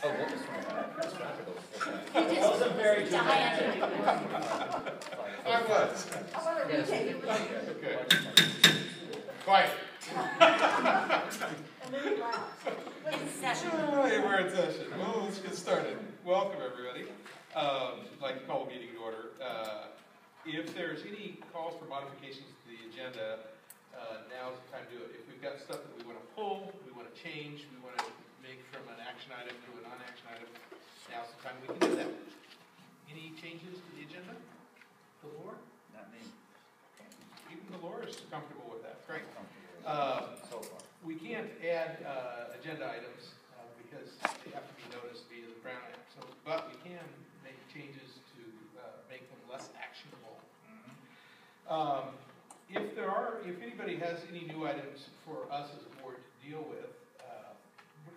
Oh, what was that's practical. It wasn't very good. I was. How about a retake? Okay. Quiet. And then it laughs. Hey, we're in session. Well, let's get started. Welcome, everybody. I'd like to call the meeting to order. If there's any calls for modifications to the agenda, now's the time to do it. If we've got stuff that we want to pull, we want to change, we want to make from an action item to a non-action item, now's the time we can do that. Any changes to the agenda? Galore? Not me. Even Galore is comfortable with that. Great. So far. We can't add agenda items because they have to be noticed via the Brown Act. So, but we can make changes to make them less actionable. If anybody has any new items for us as a board to deal with,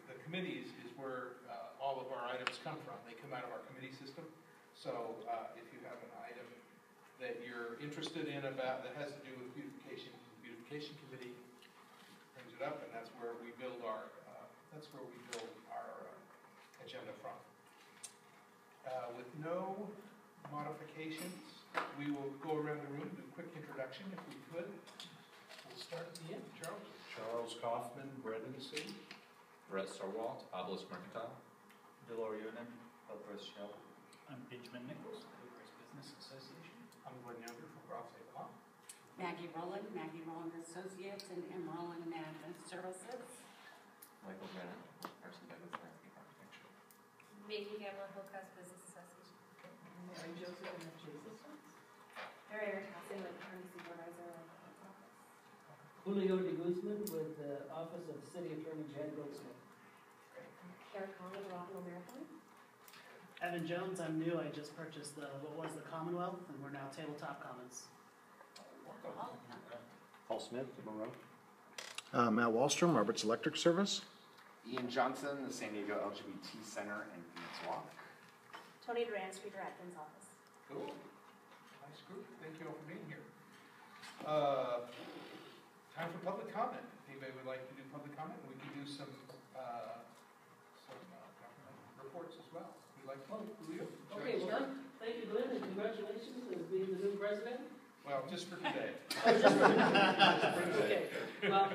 the committees is where all of our items come from. They come out of our committee system. So if you have an item that you're interested in about that has to do with beautification, the beautification committee brings it up, and that's where we build our agenda from. With no modifications, we will go around the room, do a quick introduction if we could. We'll start at the end. Charles? Charles Kaufman, Brendan C. Brett Sarwalt, Obelisk Mercantile. Delore Unen, Hillcrest Shell. I'm Benjamin Nicholls, Hillcrest Business Association. I'm Glenn Younger from Cross State Law. Maggie Rowland Associates, and M. Rowland Management Services. Michael Brennan, Carson Douglas Landscape Architecture. Vicky Gamble, Hillcrest Business Association. Mary Joseph and the Jesus. Mary Tassin with County Supervisor of the Office. Julio de Guzman with the Office of City Attorney Jan Goldsmith. Kara Collins, Rockville Marathon. Evan Jones, I'm new. I just purchased the Commonwealth, and we're now Tabletop Commons. Paul Smith, Monroe. Matt Wallstrom, Roberts Electric Service. Ian Johnson, the San Diego LGBT Center and Phoenix Walk. Tony Duran, Streeter Atkins Office. Cool. Nice group. Thank you all for being here. Time for public comment. Anybody would like to do public comment? We can do some reports as well. We'd like to. Okay, well, thank you, Glenn, and congratulations as being the new president. Well, just for today. Okay. Well,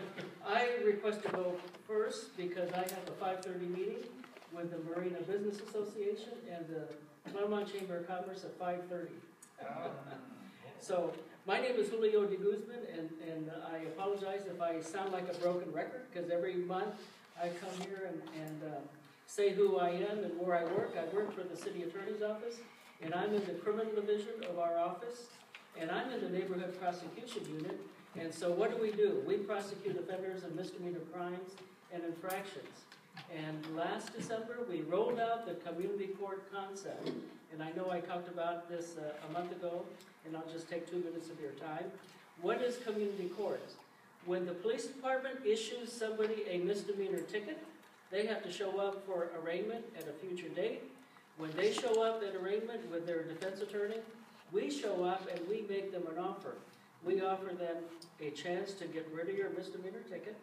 I request to go first because I have a 5:30 meeting with the Marina Business Association and the Vermont Chamber of Commerce at 5:30. So, my name is Julio de Guzman, and I apologize if I sound like a broken record because every month I come here and say who I am and where I work. I work for the City Attorney's Office, and I'm in the criminal division of our office. And I'm in the neighborhood prosecution unit, and so what do? We prosecute offenders of misdemeanor crimes and infractions. And last December, we rolled out the community court concept, and I know I talked about this a month ago, and I'll just take 2 minutes of your time. What is community court? When the police department issues somebody a misdemeanor ticket, they have to show up for arraignment at a future date. When they show up at arraignment with their defense attorney, we show up and we make them an offer. We offer them a chance to get rid of your misdemeanor ticket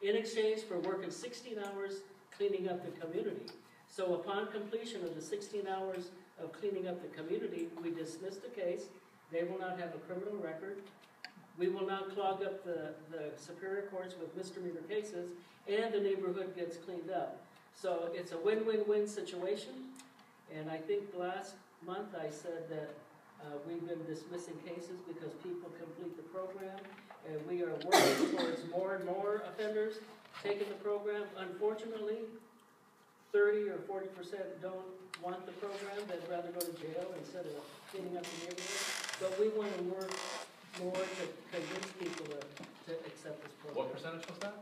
in exchange for working 16 hours cleaning up the community. So upon completion of the 16 hours of cleaning up the community, we dismiss the case. They will not have a criminal record. We will not clog up the superior courts with misdemeanor cases, and the neighborhood gets cleaned up. So it's a win-win-win situation, and I think last month I said that we've been dismissing cases because people complete the program, and we are working towards more and more offenders taking the program. Unfortunately, 30 or 40% don't want the program. They'd rather go to jail instead of cleaning up the neighborhood. But we want to work more to convince people to accept this program. What percentage was that?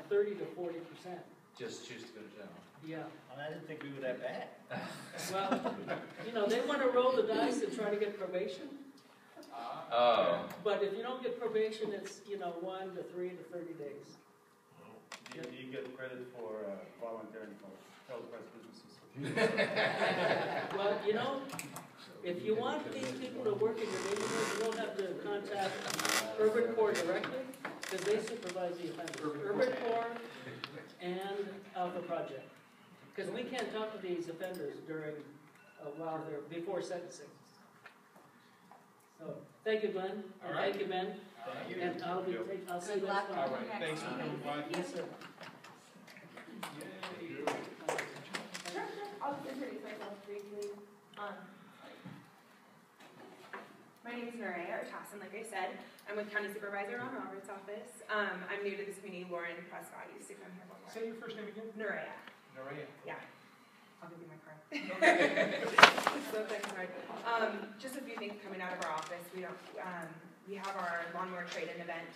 30 to 40%. Just choose to go to jail. Yeah. I didn't think we were that bad. Well, they want to roll the dice and try to get probation. Oh. But if you don't get probation, it's 1 to 3 to 30 days. Do you get credit for volunteering for Hillcrest businesses? Well, if you want these people to work in your neighborhood, you don't have to contact Urban Corps directly because they supervise the offenders. Urban Corps and Alpha Project. Because we can't talk to these offenders during, while they're, before sentencing. So, thank you, Glenn. All right. Thank you, Ben. Thank you. And I'll see you Good next luck. time. All right, thanks for coming by. Yes, sir. Yay. Sure, I'll just introduce myself briefly. My name is Nerea Tassin, like I said. I'm with County Supervisor Ron Roberts' office. I'm new to this community. Lauren Prescott used to come here before. Say your first name again? Nerea. Nerea. Yeah. I'll give you my card. Okay. So thanks, Mark. Just a few things coming out of our office. We have our lawnmower trade-in event.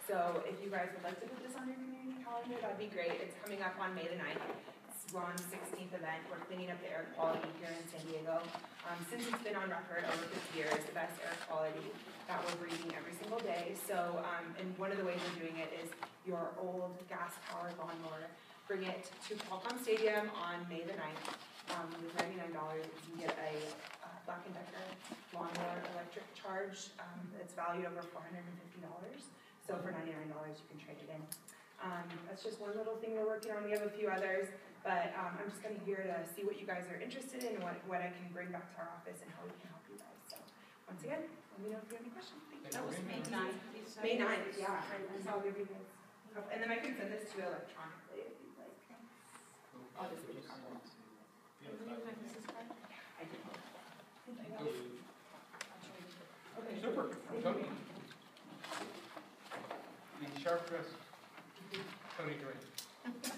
So if you guys would like to put this on your community calendar, that'd be great. It's coming up on May the 9th. It's Ron's 16th event. We're cleaning up the air quality here in San Diego. Since it's been on record over 50 years, the best air quality that we're breathing every single day. So, and one of the ways we're doing it is your old gas-powered lawnmower. Bring it to Qualcomm Stadium on May the 9th. With $99, you can get a Black & Decker lawnmower electric charge. It's valued over $450. So for $99, you can trade it in. That's just one little thing we're working on. We have a few others, but I'm just kind of here to see what you guys are interested in and what I can bring back to our office and how we can help you guys. So once again, let me know if you have any questions. Thank you. That was May 9th. May 9th, yeah. So I'll give you guys. And then I can send this to you electronically if you'd like. I'll just give you a card. I did. Okay, super. Tony. The sharp dress. Tony Duran.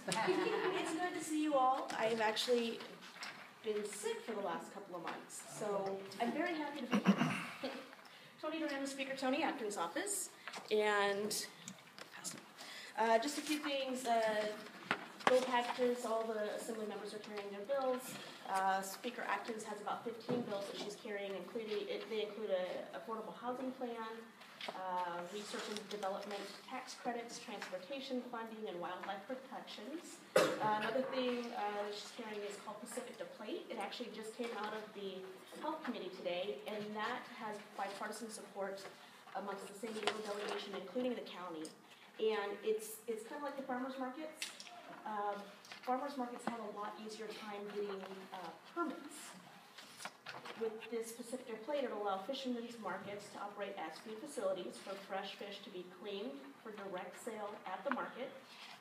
It's good to see you all. I've actually been sick for the last couple of months, so I'm very happy to be here. Tony Duran, Speaker Tony Atkins' office, and just a few things. Bill packages, all the assembly members are carrying their bills. Speaker Atkins has about 15 bills that she's carrying, they include an affordable housing plan, research and development tax credits, transportation funding, and wildlife protections. Another thing she's carrying is called Pacific to Plate. It actually just came out of the Health Committee today, and that has bipartisan support amongst the San Diego delegation, including the county. And it's kind of like the farmers markets. Farmers markets have a lot easier time getting permits. With this Pacific Plate, it'll allow fishermen's markets to operate as food facilities for fresh fish to be cleaned for direct sale at the market,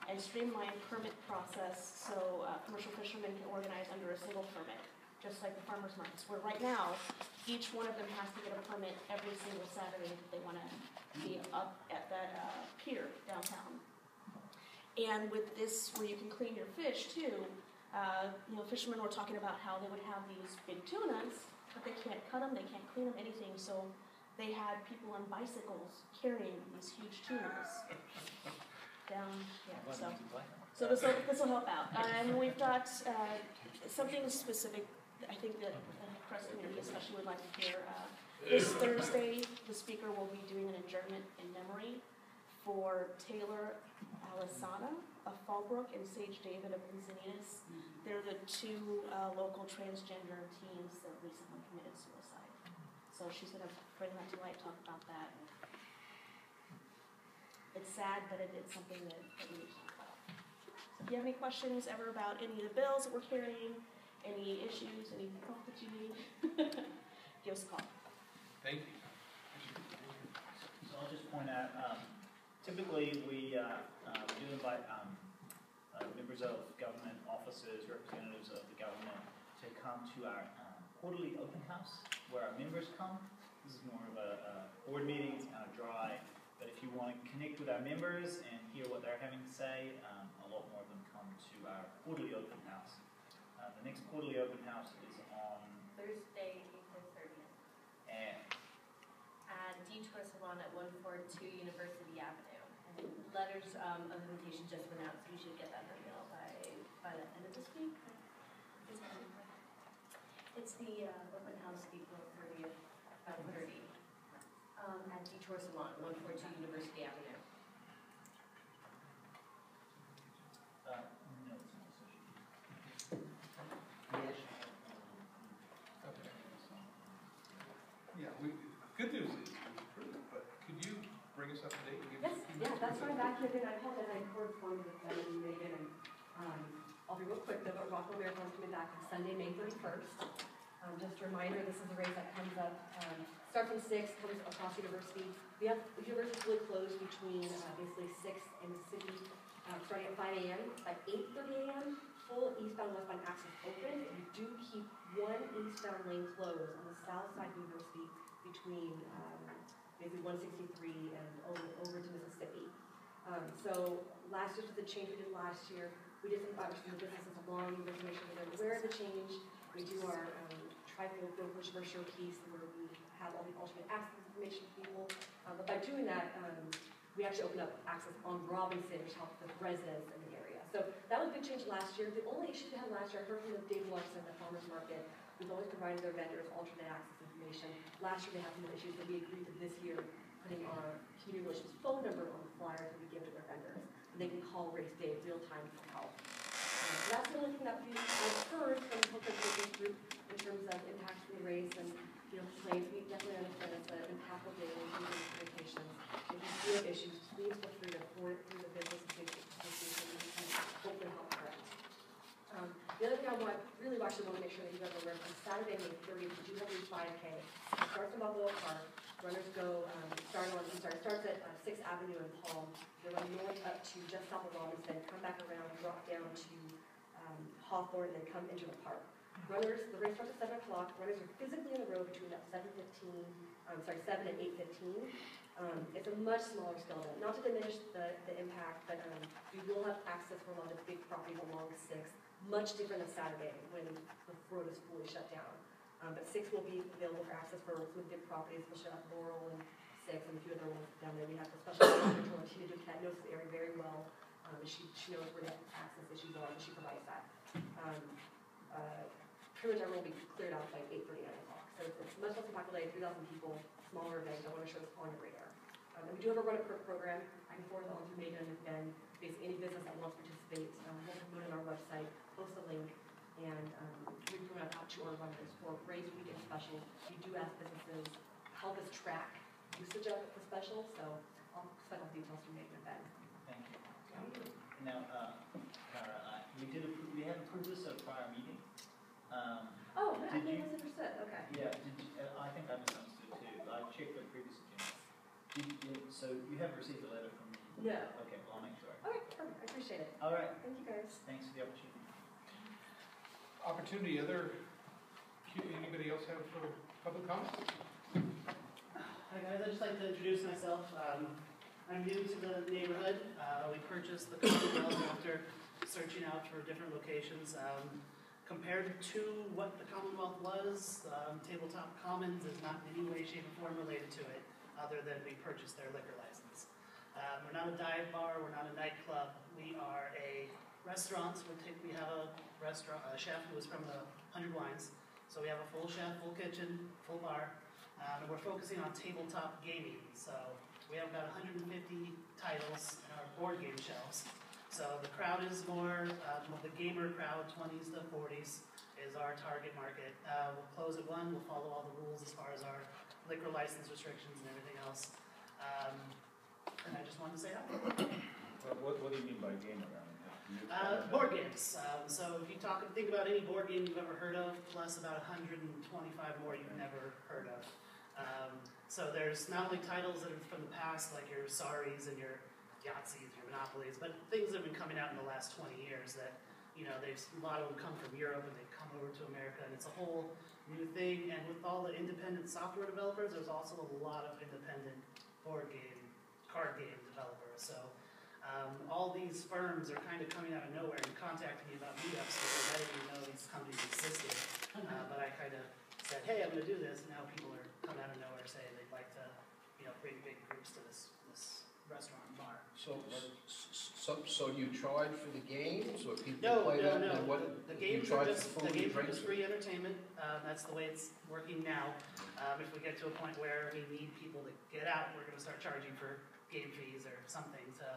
and streamline permit process so commercial fishermen can organize under a single permit, just like the farmers markets, where right now, each one of them has to get a permit every single Saturday if they want to be up at that pier downtown. And with this, where you can clean your fish too, fishermen were talking about how they would have these big tunas, but they can't cut them, they can't clean them, anything. So they had people on bicycles carrying these huge tunas down. Yeah, so this will help out. And we've got something specific. I think that the press community especially would like to hear. This Thursday, the speaker will be doing an adjournment in memory for Taylor Alisana of Fallbrook and Sage David of Encinitas. They're the two local transgender teens that recently committed suicide. So she's going to bring that to light, talk about that. It's sad, but it's something that we need to talk about. So if you have any questions ever about any of the bills that we're carrying, any issues, any help that you need, give us a call. Thank you. So I'll just point out, typically we do invite members of government, officers, representatives of the government to come to our quarterly open house where our members come. This is more of a board meeting, it's kind of dry, but if you want to connect with our members and hear what they're having to say, a lot more of them come to our quarterly open house. The next quarterly open house is on Thursday, April 30th. At Detour Salon at 142 University Avenue. And letters of invitation just went out, so you should get that in the mail by the end of this week. It's the open house April 30th, 5:30 at Detour Salon, 142 University Avenue. no, it's not associated. Yeah, good news is we approved it, but could you bring us up to date? Yes, yeah, that's why I'm back here again. I called and I corresponded with them and Megan, and I'll be be real quick though, but Rockville Marathon's coming back on Sunday, May 31st. Just a reminder, this is a race that comes up, starts from 6, comes across University. The university is really closed between basically 6 and Mississippi, starting at 5 a.m. By 8:30 a.m., full eastbound, westbound access open. We do keep one eastbound lane closed on the south side of University between basically 163 and over to Mississippi. So last year was the change we did last year. We did some obviously the businesses along University, make sure that they're aware of the change. We do our trifold brochure piece where we have all the alternate access information for people. But by doing that, we actually opened up access on Robinson, which helped the residents in the area. So that was a big change last year. The only issue we had last year, I heard from the Dave Larson at the Farmers Market, we've always provided their vendors alternate access information. Last year they had some issues, so we agreed to this year putting our community relations phone number on the flyers that we give to their vendors. And they can call race day real time for help. So that's the only thing that I've heard from the Hillcrest Craft Group in terms of impacts from the race and complaints. We definitely understand it's an impactful day in terms of communications. If you do have issues, please feel free to forward it through the business association and hopefully help correct. The other thing I really actually want to make sure that you guys are aware of, on Saturday, May 30th, we do have a 5K. It starts in Balboa Park. Runners go, starts at 6th Avenue in Palm. They run north up to just south of Robinson, come back around, drop down to Hawthorne, and then come into the park. Runners, the race starts at 7 o'clock. Runners are physically in the road between about 7 and 8:15. It's a much smaller scale event. Not to diminish the impact, but we will have access for a lot of big properties along 6th. Much different than Saturday when the road is fully shut down. But 6 will be available for access for some big properties, especially at Laurel and 6 and a few other ones down there. We have the special control. Tina Duquette knows the area very well. She knows where the access issues are, and she provides that. Pretty much everyone will be cleared out by 8:30, 9 o'clock. So it's much less impactful day, 3,000 people, smaller event. I want to show it's on your radar. And we do have a run a perk program. I can forward on to Megan and Ben. Basically, any business that wants to participate, we'll promote it on our website, post a link, and we promote out to our runners for race weekend specials. We do ask businesses help us track usage of the special, so I'll send all details to Megan and Ben. Thank you. Now, Cara, we had approved this at a prior meeting. Oh, no, I misunderstood. Okay. Yeah, I think I misunderstood too. I checked the previous agenda. So you haven't received a letter from me? No. Okay, well, I'll make sure. Okay, perfect. I appreciate it. All right. Thank you, guys. Thanks for the opportunity. Anybody else have public comment? Hi guys, I'd just like to introduce myself. I'm new to the neighborhood. We purchased the Commonwealth after searching out for different locations. Compared to what the Commonwealth was, Tabletop Commons is not in any way, shape, or form related to it, other than we purchased their liquor license. We're not a dive bar, we're not a nightclub. We are a restaurant. We have a chef who is from the 100 Wines. So we have a full chef, full kitchen, full bar. And we're focusing on tabletop gaming. So we have about 150 titles in our board game shelves. So the crowd is more, the gamer crowd, 20s to 40s, is our target market. We'll close at 1, we'll follow all the rules as far as our liquor license restrictions and everything else. And I just wanted to say hi. What do you mean by gamer? Board games. So if you think about any board game you've ever heard of, plus about 125 more you've never heard of. So there's not only titles that are from the past, like your Saris and your Yahtzees, your Monopolies, but things that have been coming out in the last 20 years that, a lot of them come from Europe and they come over to America, and it's a whole new thing. And with all the independent software developers, there's also a lot of independent card game developers. So all these firms are kind of coming out of nowhere and contacting me about meetups because I didn't even know these companies existed. But I kind of said, hey, I'm going to do this, and now people are coming out of nowhere saying they'd like to, bring big groups to this restaurant and bar. So you tried for the games, or people play that? No. The games are just free entertainment. That's the way it's working now. If we get to a point where we need people to get out, we're going to start charging for game fees or something to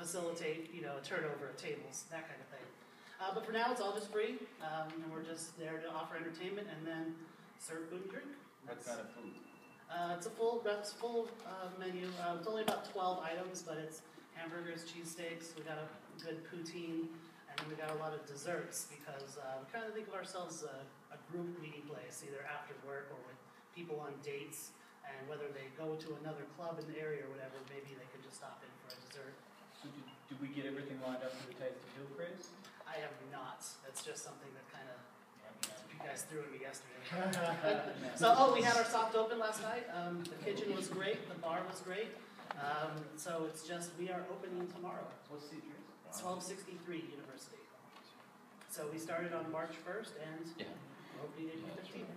facilitate, a turnover of tables, that kind of thing. But for now, it's all just free, and we're just there to offer entertainment and then serve food and drink. What kind of food? It's a full menu. It's only about 12 items, but it's hamburgers, cheesesteaks. We got a good poutine, And then we got a lot of desserts because we kind of think of ourselves as a group meeting place, either after work or with people on dates. And whether they go to another club in the area or whatever, maybe they could just stop in for a dessert. So did we get everything lined up for the Taste of Hillcrest? I have not. That's just something that kind of you guys threw at me yesterday. So, we had our soft open last night. The kitchen was great. The bar was great. So it's just, we are opening tomorrow. What's the address? 1263 University. So we started on March 1st and we're opening April 15th.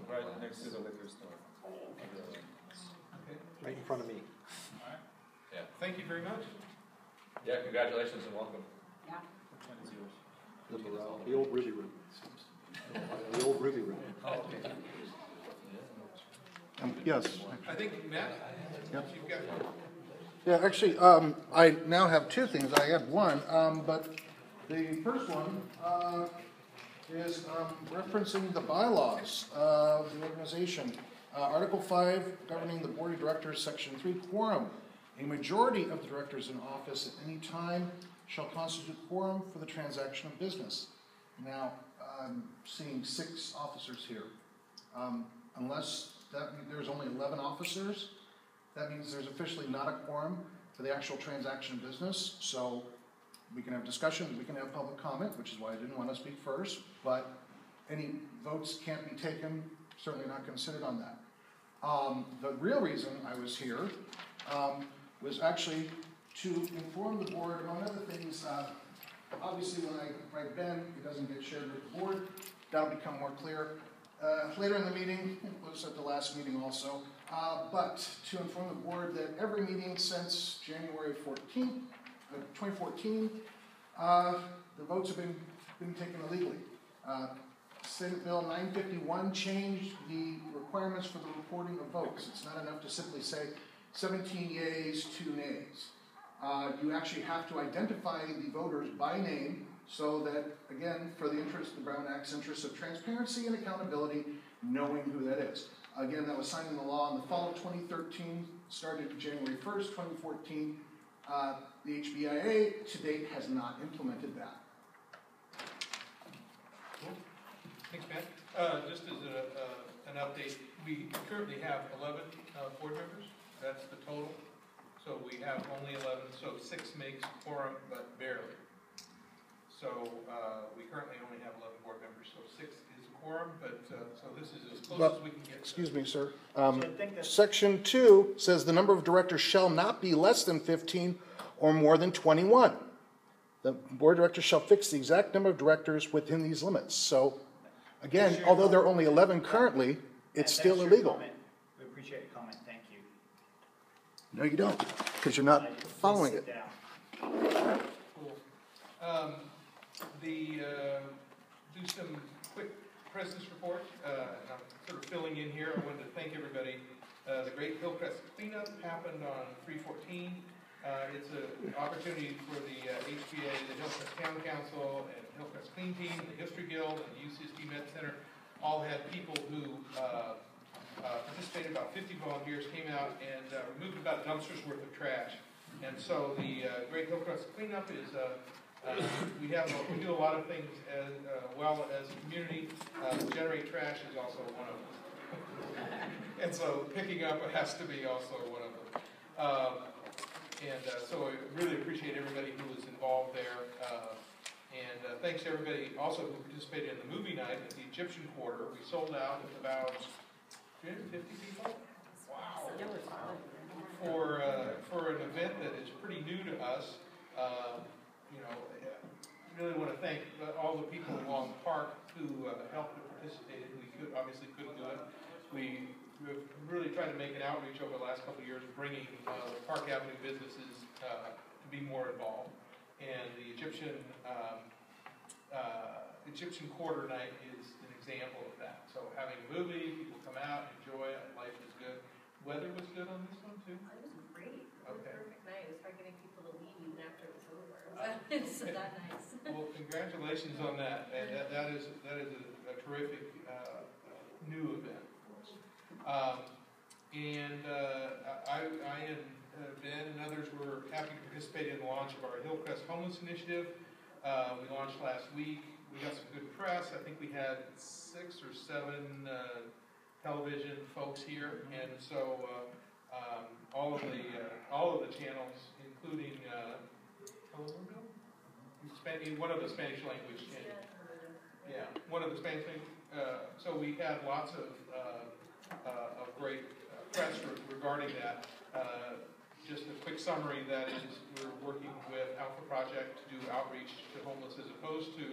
Right next to the liquor store. Okay. Right in front of me. All right. Yeah. Thank you very much. Yeah, congratulations and welcome. Yeah. Which one is yours? The old Ruby Room. The old Ruby Room. Oh, okay. Yes. I think, Matt, Yep. you've got Yeah, actually, I now have two things. I had one, but the first one is referencing the bylaws of the organization. Article 5, governing the board of directors, Section 3, quorum. A majority of the directors in office at any time shall constitute quorum for the transaction of business. Now, I'm seeing 6 officers here. Unless there's only 11 officers, that means there's officially not a quorum for the actual transaction of business. So we can have discussion, we can have public comment, which is why I didn't want to speak first, but any votes can't be taken, certainly not considered on that. The real reason I was here was actually to inform the board, among other things. Obviously, when I write Ben, it doesn't get shared with the board. That'll become more clear later in the meeting. It was at the last meeting also. But to inform the board that every meeting since January 14th, 2014, the votes have been taken illegally. Senate Bill 951 changed the requirements for the reporting of votes. It's not enough to simply say 17 yeas, 2 nays. You actually have to identify the voters by name so that, again, for the interest, the Brown Act's interest of transparency and accountability, knowing who that is. Again, that was signed into law in the fall of 2013, started January 1st, 2014. The HBIA to date has not implemented that. Cool. Thanks, Matt. Just as an update, we currently have 11 board members. That's the total. So we have only 11, so 6 makes quorum, but barely. So we currently only have 11 board members, so 6 is a quorum, but so this is as close as we can get. Excuse me, sir. So I think that Section 2 says the number of directors shall not be less than 15 or more than 21. The board of directors shall fix the exact number of directors within these limits. So, again, although there are only 11 currently, it's still thanks for your illegal. comment. We appreciate your comment. Thank you. No, you don't, because you're not following Please it. sit down. Cool. Do some quick president's report. I'm sort of filling in here. I wanted to thank everybody. The Great Hillcrest Cleanup happened on 3/14. It's an opportunity for the HBA, the Hillcrest Town Council, and Hillcrest Clean Team, the History Guild, and the UCSD Med Center all had people who participated. About 50 volunteers came out and removed about a dumpster's worth of trash. And so the Great Hillcrest Cleanup is we do a lot of things as well as a community. Generate trash is also one of them. And so picking up has to be also one of them. So I really appreciate everybody who was involved there. And thanks to everybody also who participated in the movie night at the Egyptian Quarter. We sold out with about 350 people. Wow. For an event that is pretty new to us. Really want to thank all the people along the park who helped and participated. We obviously couldn't do it. We've really tried to make an outreach over the last couple of years, bringing the Park Avenue businesses to be more involved. And the Egyptian Quarter Night is an example of that. So having a movie, people come out, enjoy it, life is good. Weather was good on this one too? It was great. It was Okay. a perfect night. It was hard getting people to leave even after it was over. It's that nice. Well, congratulations on that. And that is a terrific new event for us. I and Ben and others were happy to participate in the launch of our Hillcrest Homeless Initiative. We launched last week. We got some good press. I think we had 6 or 7 television folks here, and so all of the channels, including one of the Spanish language channels. Yeah, one of the Spanish language. So we had lots of great press regarding that. Just a quick summary, that is, we're working with Alpha Project to do outreach to homeless as opposed to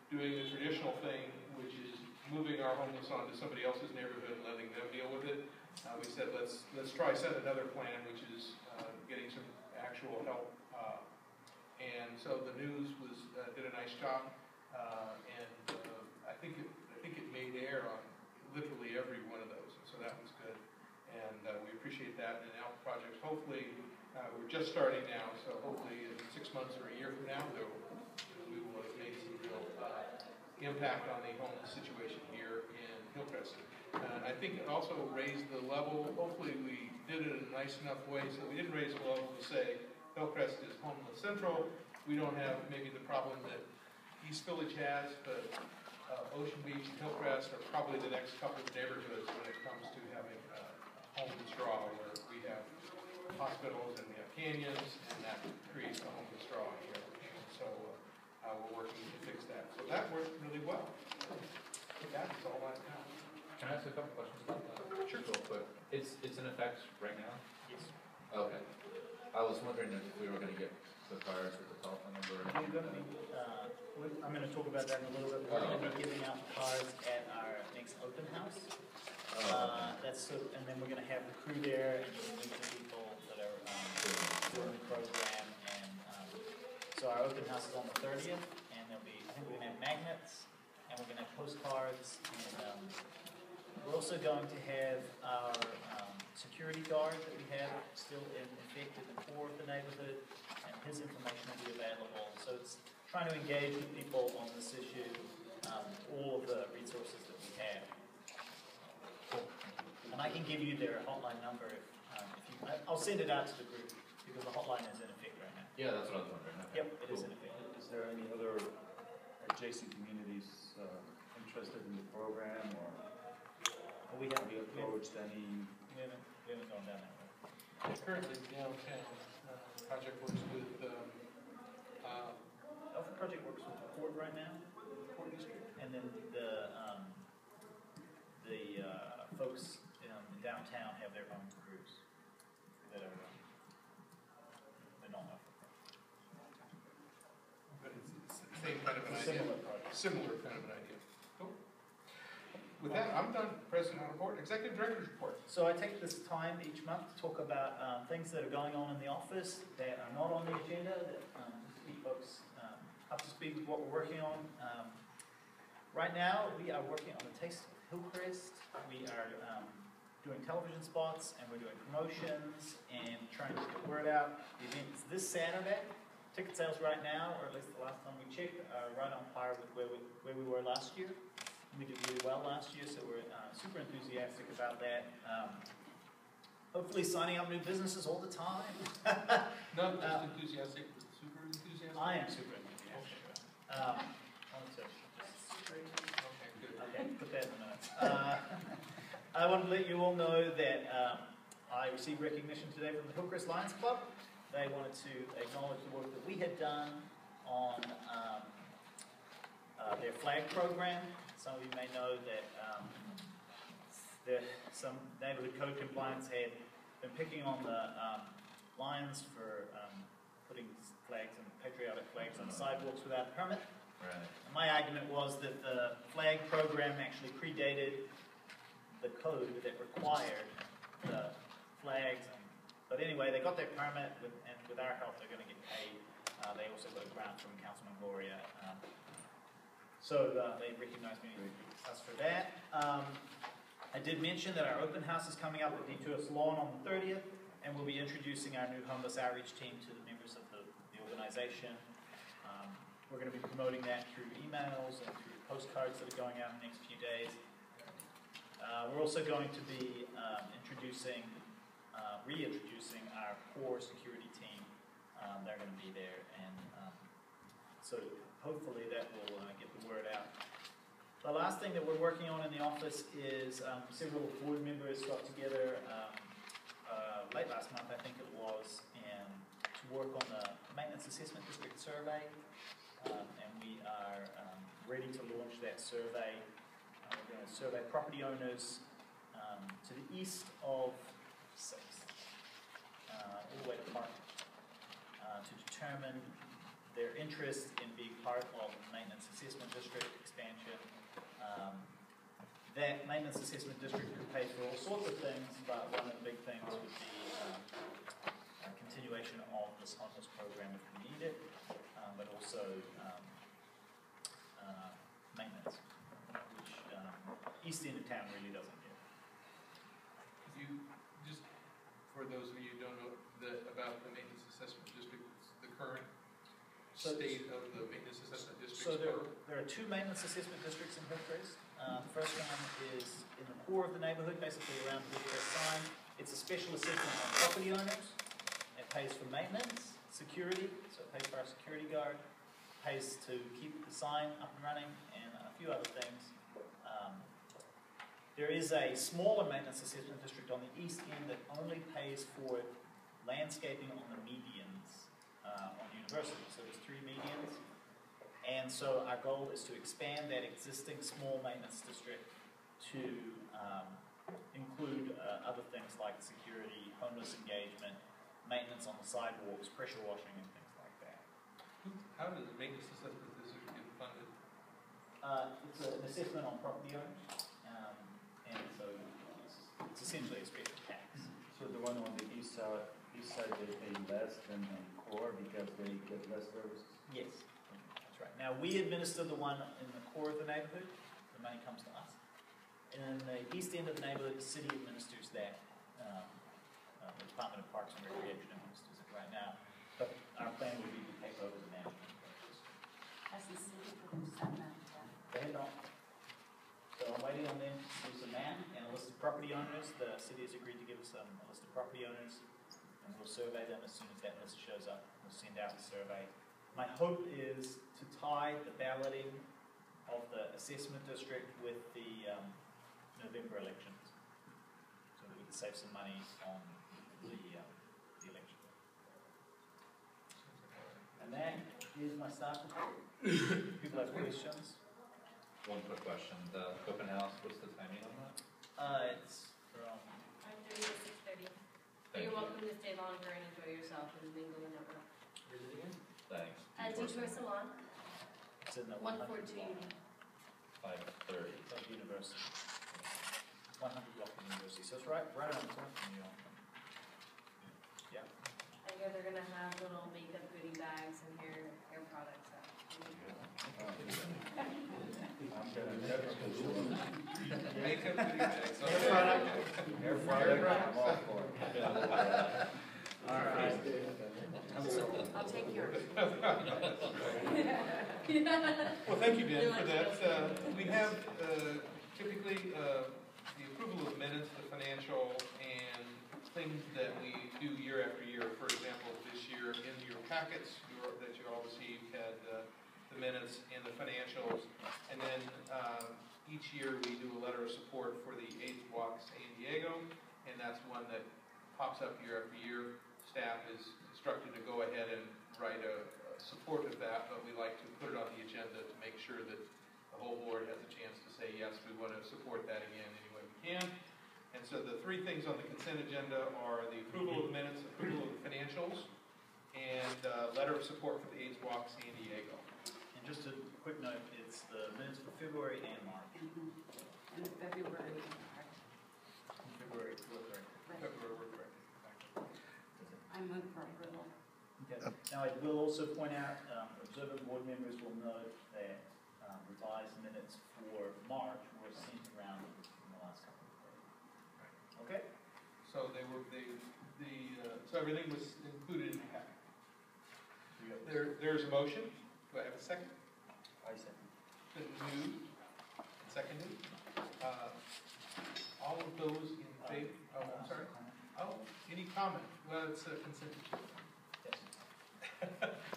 doing the traditional thing, which is moving our homeless onto somebody else's neighborhood and letting them deal with it. We said let's try set another plan, which is getting some actual help. And so the news did a nice job, and I think it made air on literally every one of those, and so that was good. And we appreciate that. And Alpha Project, hopefully, we're just starting now, so hopefully in 6 months or a year from now, we will have made some real impact on the homeless situation here in Hillcrest. I think it also raised the level. Hopefully we did it in a nice enough way so we didn't raise the level to say Hillcrest is homeless central. We don't have maybe the problem that East Village has, but Ocean Beach and Hillcrest are probably the next couple of neighborhoods when it comes to having home and straw, where we have hospitals and we have canyons, and that creates a home and straw here. And so we're working to fix that. So that worked really well. That's all I have. Can I ask a couple questions about that? Sure. Real quick. It's in effect right now? Yes. Okay. I was wondering if we were going to get the cars with the telephone number. We're going to be, I'm going to talk about that in a little bit. We're going to be giving out the cards at our next open house. And then we're going to have the crew there, and you can meet the people that are doing the program. And so our open house is on the 30th, and I think we're going to have magnets, and we're going to have postcards, and we're also going to have our security guard that we have still in effect in the core of the neighborhood, and his information will be available. So it's trying to engage with people on this issue, all of the resources that we have. And I can give you their hotline number if you. I'll send it out to the group because the hotline is in effect right now. Yeah, that's what I was wondering. Yep, it is in effect. Is there any other adjacent communities interested in the program, or we haven't approached any? We haven't gone down that way. Currently downtown, Project works with Alpha Project works with the port right now, Port District, and then the folks in downtown have their own crews that are they're not Alpha. but it's the same kind of an idea. Similar kind of an idea. Cool. With that, I'm done. President report, Executive Director's report. So I take this time each month to talk about things that are going on in the office that are not on the agenda, that keep folks up to speed with what we're working on. Right now, we are working on the Taste of Hillcrest. We are doing television spots, and we're doing promotions and trying to get the word out. The event is this Saturday. Ticket sales right now, or at least the last time we checked, are right on par with where we were last year. We did really well last year, so we're super enthusiastic about that. Hopefully signing up new businesses all the time. Not just enthusiastic, but super enthusiastic? I am super enthusiastic. Okay, put that in the notes. I want to let you all know that I received recognition today from the Hillcrest Lions Club. They wanted to acknowledge the work that we had done on their flag program. Some of you may know that some neighborhood code compliance had been picking on the Lions for putting flags and patriotic flags on sidewalks without a permit. Right. And my argument was that the flag program actually predated the code that required the flags. But anyway, they got their permit, and with our help, they're going to get paid. They also got a grant from Councilman Gloria. So they recognized us for that. I did mention that our open house is coming up at Detour Salon on the 30th, and we'll be introducing our new homeless outreach team to the members of the organization. We're going to be promoting that through emails and through postcards that are going out in the next few days. We're also going to be reintroducing our core security team. They're going to be there, and So hopefully that will get the word out. The last thing that we're working on in the office is several board members got together late last month, I think it was, and to work on the Maintenance Assessment District Survey. And we are ready to launch that survey. We're going to survey property owners to the east of 6th, all the way to Park, to determine their interest in being part of the Maintenance Assessment District expansion. That Maintenance Assessment District could pay for all sorts of things, but one of the big things would be a continuation of this homeless program if we need it, but also maintenance, which east end of town really doesn't get. You, just for those of you who don't know about the Maintenance Assessment District, the current state of the Maintenance Assessment District. So there are two maintenance assessment districts in Hillcrest. The first one is in the core of the neighborhood, basically around the Hillcrest sign. It's a special assessment on property owners. It pays for maintenance, security, so it pays for our security guard, pays to keep the sign up and running, and a few other things. There is a smaller maintenance assessment district on the east end that only pays for landscaping on the medians on University. So there's 3 medians. And so our goal is to expand that existing small maintenance district to include other things like security, homeless engagement, maintenance on the sidewalks, pressure washing, and things like that. How does the Maintenance Assessment District get funded? It's an assessment on property owners, and so it's essentially a special tax. So the one on the east side they pay less than the core because they get less services? Yes. Right. Now, we administer the one in the core of the neighborhood. The money comes to us. In the east end of the neighborhood, the city administers that. The Department of Parks and Recreation administers it right now. But our plan would be to take over the management. Has the city produced that map yet? They have not. So I'm waiting on them to produce a map and a list of property owners. The city has agreed to give us a list of property owners, and we'll survey them as soon as that list shows up. We'll send out the survey. My hope is to tie the balloting of the assessment district with the November elections, so that we can save some money on the election. And that is my staff report. People have questions? One quick question, the open house, what's the timing on that? It's from 5:30 to 6:30. You're welcome to stay longer and enjoy yourself and mingle and network. Thanks. Detour Salon, It's in the 142 Union. 5:30. of University. 100 block of University. So it's right around the corner from New York. Yeah. I hear they're gonna have little makeup goodie bags and hair products. Makeup goodie bags. Hair product, I'm all for it. All right. I'll take yours. Well, thank you, Ben, for that. We have typically the approval of minutes, the financial, and things that we do year after year. For example, this year in your packets that you all received had the minutes and the financials. And then each year we do a letter of support for the AIDS Walk San Diego, and that's one that pops up year after year. Staff is instructed to go ahead and write a support of that, but we like to put it on the agenda to make sure that the whole board has a chance to say, yes, we want to support that again any way we can. And so the 3 things on the consent agenda are the approval of the minutes, approval of the financials, and letter of support for the AIDS Walk San Diego. And just a quick note, it's the minutes for February and March. And February. February, we're correct. February, we're correct. I move for approval. Okay. Now, I will also point out, observant board members will note that revised minutes for March were sent around in the last couple of days. Okay? So they were so everything was included in the packet. There's a motion. Do I have a second? I second. Been moved and seconded. All of those in favor? Oh, I'm sorry. Oh, any comment? Well, it's a consent. Yes.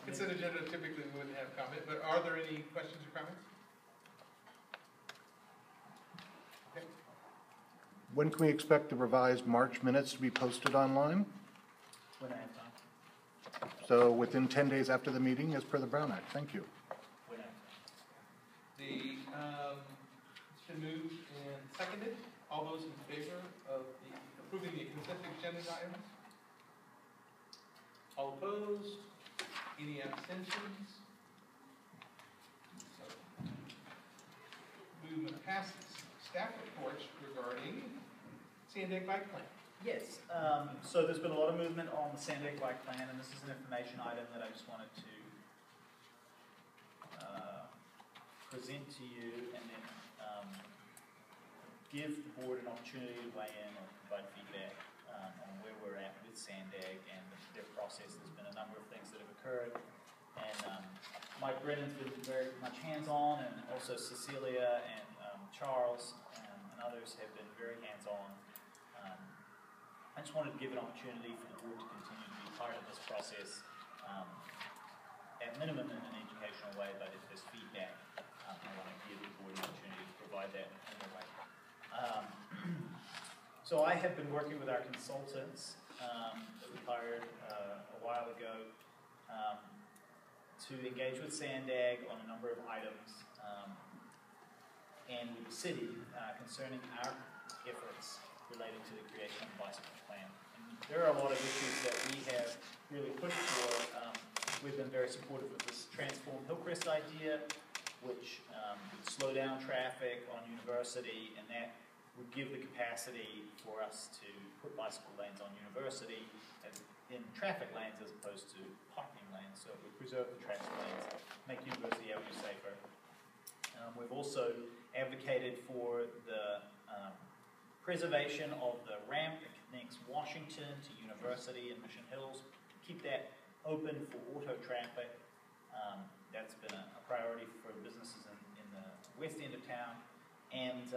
Consent agenda typically we wouldn't have comment, but are there any questions or comments? Okay. When can we expect the revised March minutes to be posted online? When I have time. So within 10 days after the meeting, as per the Brown Act. Thank you. When I have time. It's been moved and seconded. All those in favor of approving the consent agenda items? All opposed? Any abstentions? So, movement passes. Staff reports regarding SANDAG Bike Plan. Yes, so there's been a lot of movement on the SANDAG Bike Plan, and this is an information item that I just wanted to present to you, and then give the board an opportunity to weigh in or provide feedback on where we're at with SANDAG and their process. There's been a number of things that have occurred, and Mike Brennan's been very much hands-on, and also Cecilia and Charles and others have been very hands-on. I just wanted to give an opportunity for the board to continue to be part of this process, at minimum in an educational way, but if there's feedback, I want to give the board an opportunity to provide that in their way. So I have been working with our consultants that we hired a while ago to engage with SANDAG on a number of items and with the city concerning our efforts relating to the creation of the bicycle plan. And there are a lot of issues that we have really pushed for. We've been very supportive of this Transform Hillcrest idea, which would slow down traffic on University, and that would give the capacity for us to put bicycle lanes on University in traffic lanes as opposed to parking lanes, so it would preserve the traffic lanes, make University Avenue safer. We've also advocated for the preservation of the ramp that connects Washington to University and Mission Hills, keep that open for auto traffic. That's been a priority for businesses in the west end of town. And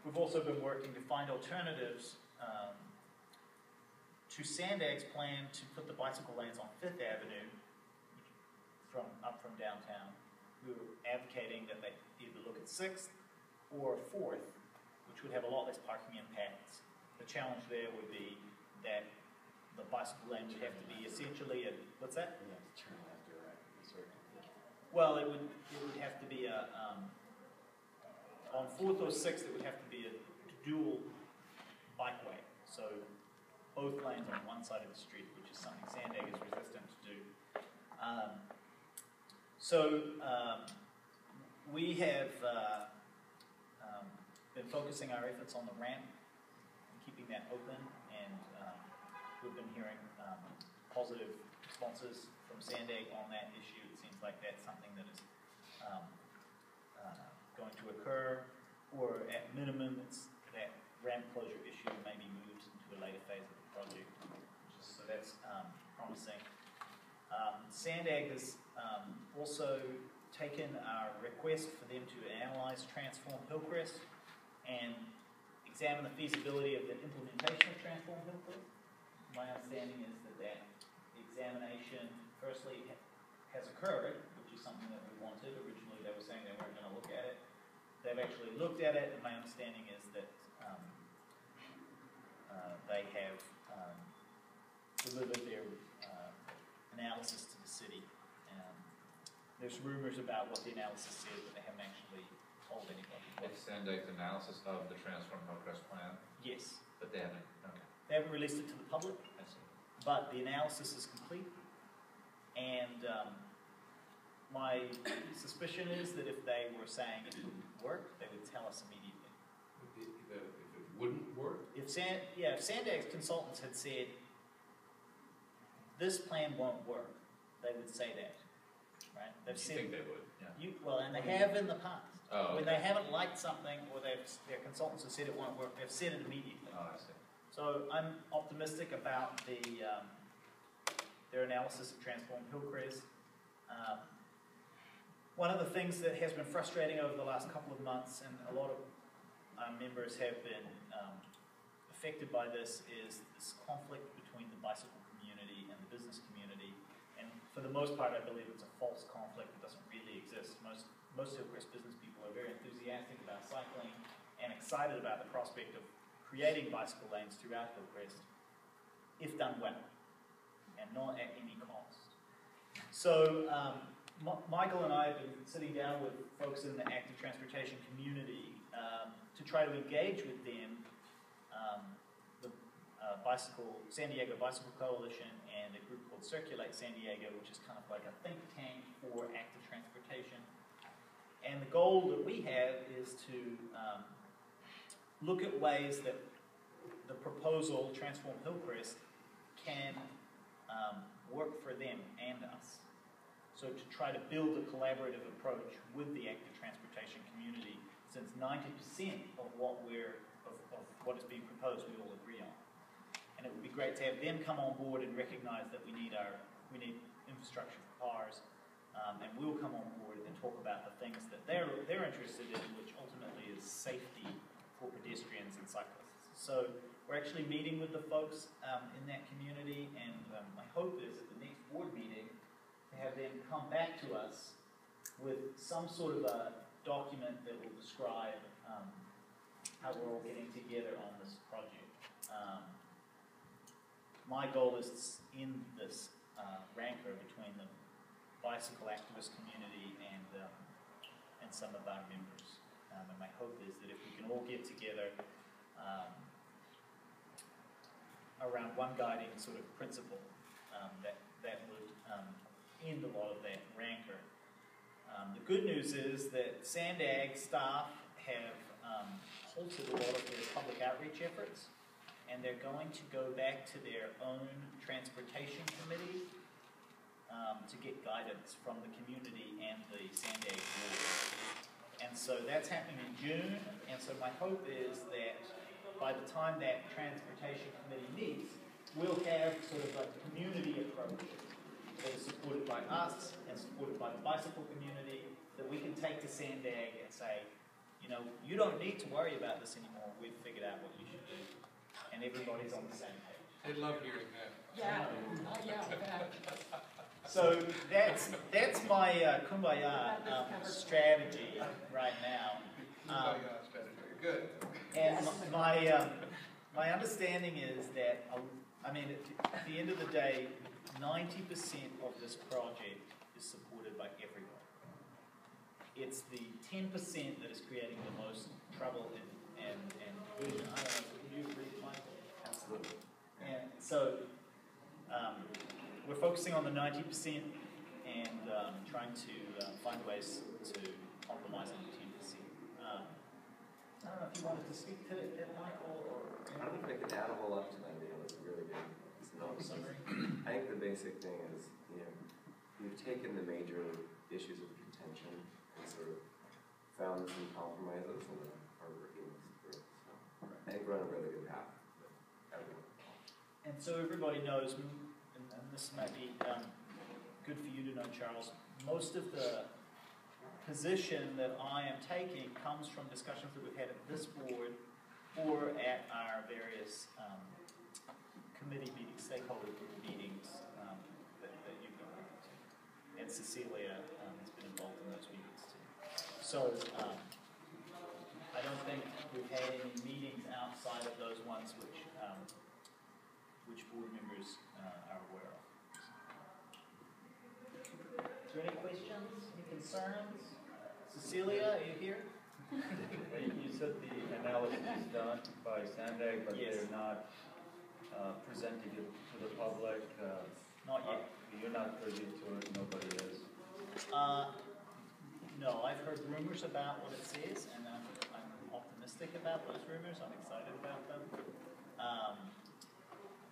we've also been working to find alternatives to SANDAG's plan to put the bicycle lanes on 5th Avenue up from downtown. We were advocating that they either look at 6th or 4th, which would have a lot less parking impacts. The challenge there would be that the bicycle lane would have to be essentially a, what's that? You have to turn left or right. Well, it would have to be a, on 4th or 6th, it would have to be a dual bikeway. So both lanes on one side of the street, which is something SANDAG is resistant to do. We have been focusing our efforts on the ramp and keeping that open, and we've been hearing positive responses from SANDAG on that issue. It seems like that's something that is going to occur, or at minimum, it's that ramp closure issue may be moved into a later phase of the project. So that's promising. SANDAG has also taken our request for them to analyze Transform Hillcrest and examine the feasibility of the implementation of Transform Hillcrest. My understanding is that examination, firstly, has occurred, which is something that we wanted. Originally, they were saying they weren't going to look at it. They've actually looked at it, and my understanding is that they have delivered their analysis to the city. There's rumors about what the analysis says, but they haven't actually told anybody. It's SANDAG's analysis of the Transform Hillcrest plan? Yes. But they haven't, okay. They haven't released it to the public, I see. but the analysis is complete. And my suspicion is that if they were saying it wouldn't work, they would tell us immediately. If it wouldn't work? If SANDAG's consultants had said, this plan won't work, they would say that. Right? They've said, think they would, yeah. And they have in the past. Oh, when okay. they haven't liked something, or their consultants have said it won't work, they've said it immediately. Oh, I see. So I'm optimistic about their analysis of Transform Hillcrest. One of the things that has been frustrating over the last couple of months, and a lot of our members have been affected by this, is this conflict between the bicycle community and the business community. And for the most part, I believe it's a false conflict that doesn't really exist. Most Hillcrest business people are very enthusiastic about cycling and excited about the prospect of creating bicycle lanes throughout Hillcrest, if done well, and not at any cost. So Michael and I have been sitting down with folks in the active transportation community to try to engage with them, the San Diego Bicycle Coalition and a group called Circulate San Diego, which is kind of like a think tank for active transportation. And the goal that we have is to look at ways that the proposal, Transform Hillcrest, can work for them and us. So to try to build a collaborative approach with the active transportation community, since 90% of what is being proposed we all agree on. And it would be great to have them come on board and recognize that we need infrastructure for cars, and we'll come on board and talk about the things that they're interested in, which ultimately is safety for pedestrians and cyclists. So we're actually meeting with the folks in that community, and my hope is at the next board meeting to have them come back to us with some sort of a document that will describe how we're all getting together on this project. My goal is to end this rancor between the bicycle activist community and some of our members. And my hope is that if we can all get together around one guiding sort of principle, that would end a lot of that rancor. The good news is that SANDAG staff have halted a lot of their public outreach efforts, and they're going to go back to their own transportation committee to get guidance from the community and the SANDAG board. And so that's happening in June, and so my hope is that by the time that transportation committee meets, we'll have sort of a community approach that is supported by us and supported by the bicycle community that we can take to SANDAG and say, you know, you don't need to worry about this anymore. We've figured out what you should do. And everybody's on the same page. They love hearing that. Yeah. So that's my kumbaya strategy right now. Kumbaya strategy. Good. And my understanding is that, I mean, at the end of the day, 90% of this project is supported by everyone. It's the 10% that is creating the most trouble and division. I don't know, do you agree, Michael? Absolutely. And so we're focusing on the 90% and trying to find ways to compromise on the 10%. I don't know if you wanted to speak to it, Michael, or... I think I could add a whole lot to that deal. It's a really good summary. I think the basic thing is, you know, we've taken the major issues of contention and sort of found some compromises and are working this through. So I think we're on a really good path with everyone. And so everybody knows, and this might be good for you to know, Charles, most of the position that I am taking comes from discussions that we've had at this board or at our various committee meetings, stakeholder meetings that you've been going to. And Cecilia has been involved in those meetings too. So I don't think we've had any meetings outside of those ones which board members are aware of. Is there any questions, any concerns? Cecilia, are you here? You said the analysis is done by SANDAG, but yes. They're not presenting it to the public. Not yet. You're not privy to it, nobody is. No, I've heard rumors about what it says, and I'm optimistic about those rumors. I'm excited about them.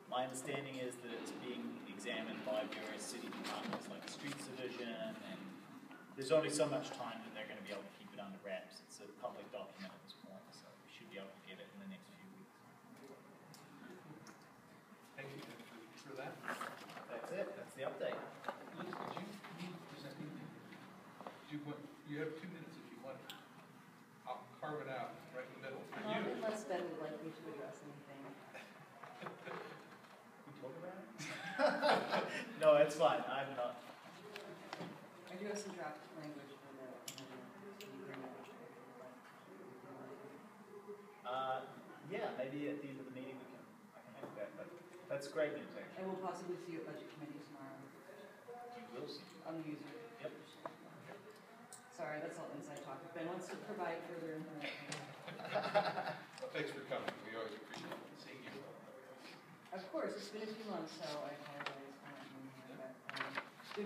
My understanding is that it's being examined by various city departments like the Streets Division, and there's only so much time that they're going to be able to keep it under wraps. It's a public document at this point, so we should be able to get it in the next few weeks. Thank you for that. That's it. That's the update. Liz, you have 2 minutes if you want. I'll carve it out right in the middle for you. Unless Ben would like me to address anything. We talk about it? No, it's fine. I'm not. Yeah, maybe at the end of the meeting I can make that, but that's great news actually. And we'll possibly see you at budget committee tomorrow. You will see. On the user. Yep. Sorry, that's all inside talk. If Ben wants to provide further information. Well, thanks for coming. We always appreciate seeing you. Of course, it's been a few months, so I apologize for not being here, but the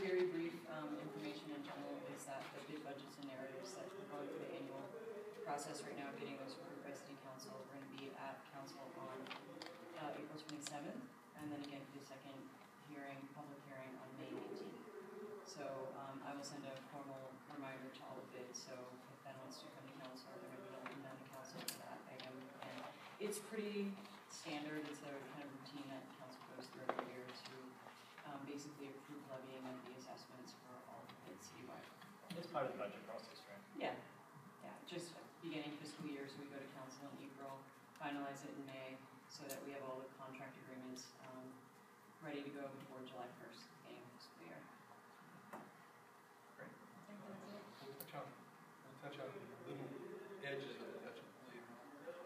very brief information in general is that the bid budget scenarios that we're going through the annual process right now, getting those approved by City Council. We're going to be at Council on April 27th, and then again for the second public hearing on May 18th. So I will send a formal reminder to all the bids, so if Ben wants to come to council, they're going to be looking down to council for that item. And it's pretty standard, it's a kind of routine that council goes through every year to basically approve levying and the assessments for all the bids citywide. It's part of the budget process, right? Yeah, just beginning fiscal year, so we go to council in April, finalize it in May, so that we have all the contract agreements ready to go before July 1st, beginning of fiscal year. Great. We'll touch on little edges of the budget.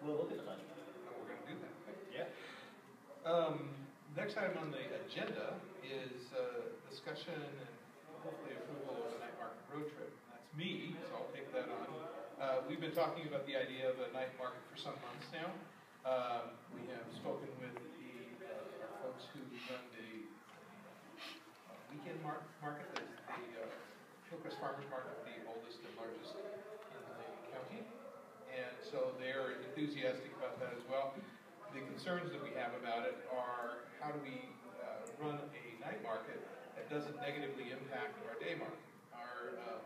We'll look at the budget. And we're going to do that. Yeah. Next item on the agenda is discussion and hopefully approval of the night market road trip. That's me, so I'll take that on. We've been talking about the idea of a night market for some months now. We have spoken with our folks who run the weekend market, the Hillcrest Farmers Market, the oldest and largest in the county. And so they're enthusiastic about that as well. The concerns that we have about it are how do we run a night market that doesn't negatively impact our day market.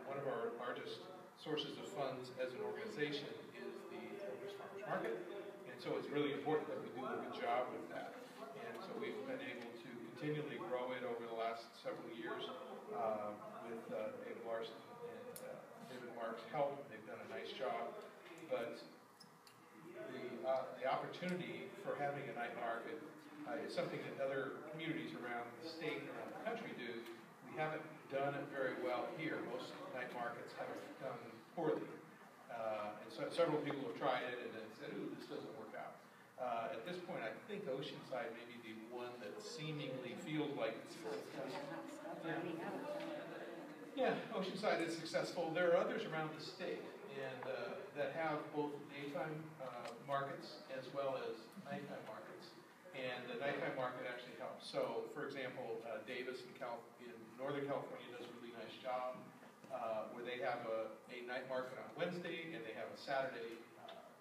One of our largest sources of funds as an organization is the Hillcrest Farmers Market, and so it's really important that we do a good job with that. And so we've been able to continually grow it over the last several years with David Larson and David Mark's help. They've done a nice job, but the opportunity for having a night market is something that other communities around the state and around the country do. We haven't done it very well here. Most night markets have done poorly. And so several people have tried it and then said, ooh, this doesn't work out. At this point, I think Oceanside may be the one that seemingly feels like it's successful. Yeah, Oceanside is successful. There are others around the state and that have both daytime markets as well as nighttime markets. And the nighttime market actually helps. So, for example, Davis in Northern California does a really nice job where they have a night market on Wednesday and they have a Saturday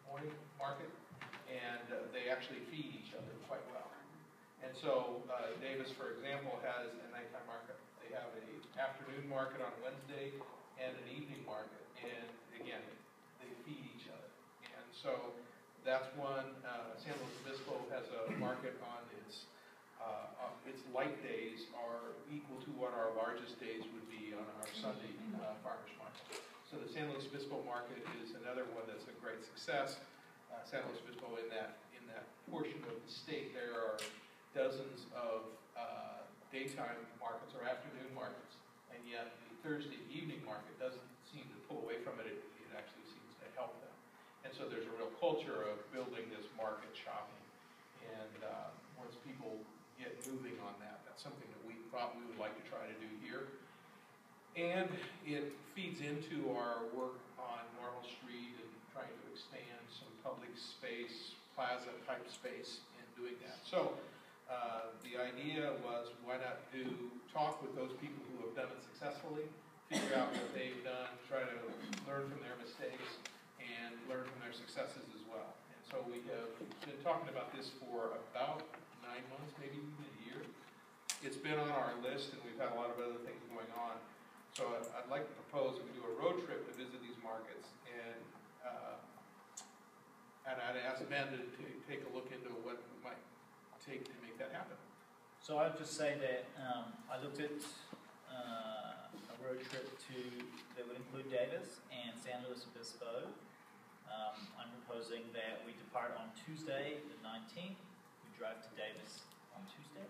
morning market, and they actually feed each other quite well. And so Davis, for example, has a nighttime market. They have an afternoon market on Wednesday and an evening market, and again, they feed each other. And so that's one. San Luis Obispo has a market on its light days are equal to what our largest days would be on our Sunday farmers market. So the San Luis Obispo market is another one that's a great success. San Luis Obispo, in that portion of the state, there are dozens of daytime markets or afternoon markets, and yet the Thursday evening market doesn't seem to pull away from it. It actually seems to help them. And so there's a real culture of building this market shopping. And once people get moving on that, that's something that we thought we would like to try to do here. And it feeds into our work on Normal Street and trying to expand some public space, plaza type space, and doing that. So the idea was, why not talk with those people who have done it successfully, figure out what they've done, try to learn from their mistakes, and learn from their successes as well. And so we have been talking about this for about 9 months, maybe even a year. It's been on our list, and we've had a lot of other things going on. So I'd like to propose that we do a road trip to visit these markets, and I'd ask Ben to take a look into what it might take to make that happen. So I'd just say that I looked at a road trip that would include Davis and San Luis Obispo. I'm proposing that we depart on Tuesday, the 19th. We drive to Davis on Tuesday.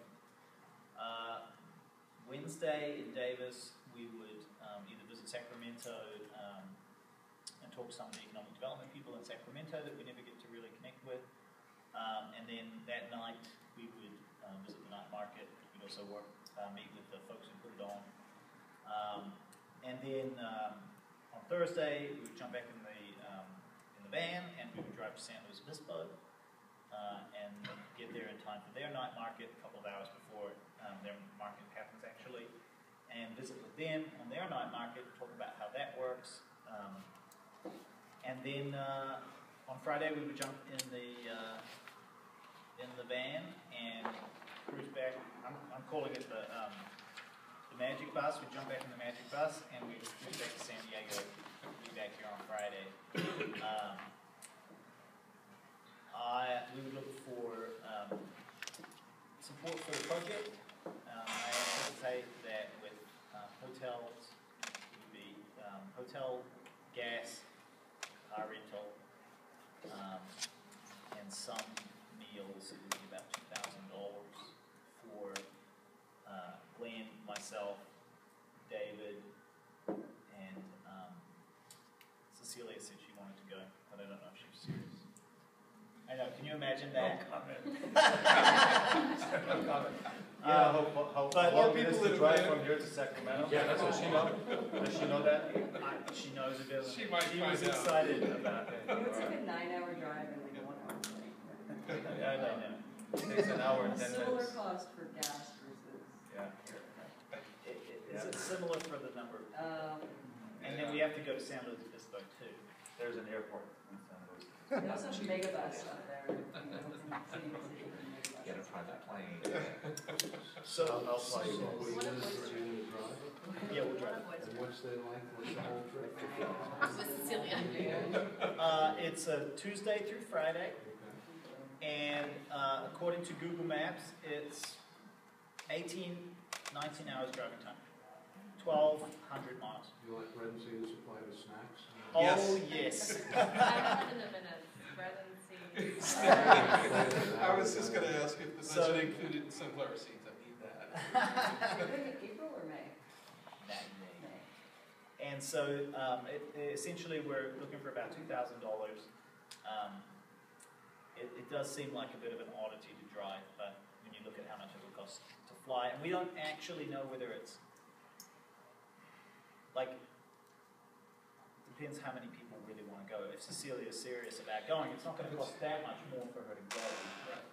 Wednesday in Davis, we would either visit Sacramento and talk to some of the economic development people in Sacramento that we never get to really connect with. And then that night we would visit the night market. We'd also meet with the folks who put it on. And then on Thursday we would jump back in the van and we would drive to San Luis Obispo and get there in time for their night market a couple of hours before their market happens actually, and visit with them on their night market, talk about how that works. And then on Friday we would jump in the van and cruise back. I'm calling it the Magic Bus. We jump back in the Magic Bus and we cruise back to San Diego. We'll be back here on Friday. We would look for support for the project. I anticipate that with hotels, it would be hotel, gas, car rental, and some meals. It would be about $2,000 for Glenn, myself, David, and Cecilia said she wanted to go, but I don't know if she was serious. I know, can you imagine that? No comment. No comment. How long it is to drive from here to Sacramento? Yeah, that's what she knows. Does she know that? She knows a bit. She might was find out. excited about it. It would take a 9-hour drive and like 1 hour break. Yeah, I know. It takes an hour and 10 Similar minutes. cost for gas versus. Yeah. Is it similar for the number? And then we have to go to San Luis Obispo too. There's an airport in San Luis. They also have megabus up there. Get a private plane. So I'll fly you. yeah, we'll drive. And what's the length, what's the whole trip? With Cecilia. It's a Tuesday through Friday, and according to Google Maps, it's 19 hours driving time, 1,200 miles. You like Red Sea to supply with snacks? Oh, yes. I haven't been a bread and seeds. I was just going to ask if the budget included sunflower seeds. I need that. April or May? May. And so essentially we're looking for about $2,000. It does seem like a bit of an oddity to drive, but when you look at how much it would cost to fly, and we don't actually know whether it's like, depends how many people really want to go. If Cecilia is serious about going, it's not going to cost that much more for her to go. Right.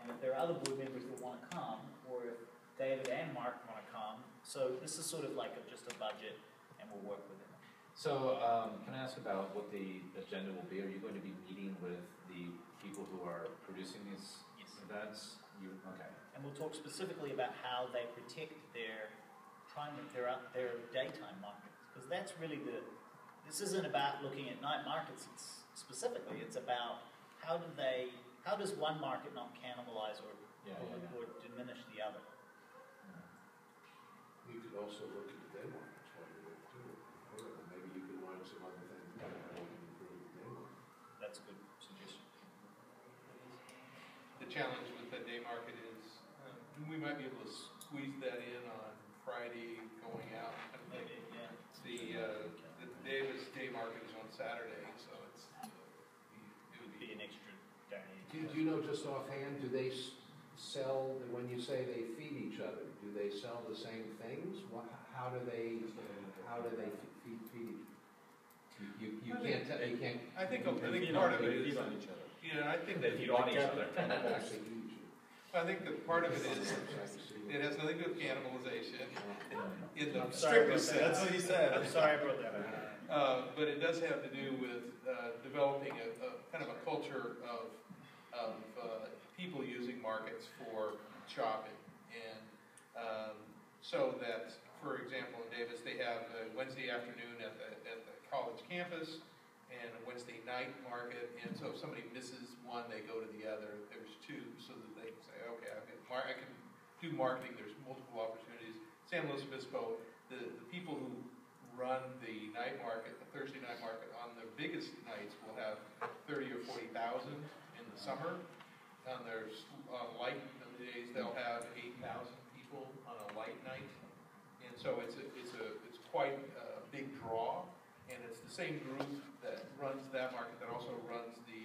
And if there are other board members that want to come, or if David and Mark want to come, so this is sort of like just a budget, and we'll work with it. So, can I ask about what the agenda will be? Are you going to be meeting with the people who are producing these events? Okay. And we'll talk specifically about how they protect their daytime markets, because that's really this isn't about looking at night markets specifically. It's about how does one market not cannibalize or diminish the other. You could also look at the day markets while you're there too. Maybe you could learn some other things about how you can improve the day market. That's a good suggestion. The challenge with the day market is we might be able to squeeze that in on Friday going out. Maybe, yeah. The Davis Day Market is on Saturday, so it would be an extra day. Do you know just offhand, do they sell, when you say they feed each other, do they sell the same things? How do they feed each other? You can't tell, you can't. I think part of it is, on each other. I think They feed on each other. I think that part of it is, it has nothing to do with cannibalization in the strictest sense. That's what he said. I'm sorry I brought that up. But it does have to do with developing a kind of a culture of people using markets for shopping. And so that, for example, in Davis, they have a Wednesday afternoon at the college campus and a Wednesday night market. And so if somebody misses one, they go to the other. There's two, so that they can say, okay, I can do marketing. There's multiple opportunities. San Luis Obispo, the people who run the night market, the Thursday night market, on their biggest nights will have 30 or 40,000 in the summer. On their light days, they'll have 8,000 people on a light night, and so it's quite a big draw. And and it's the same group that runs that market that also runs the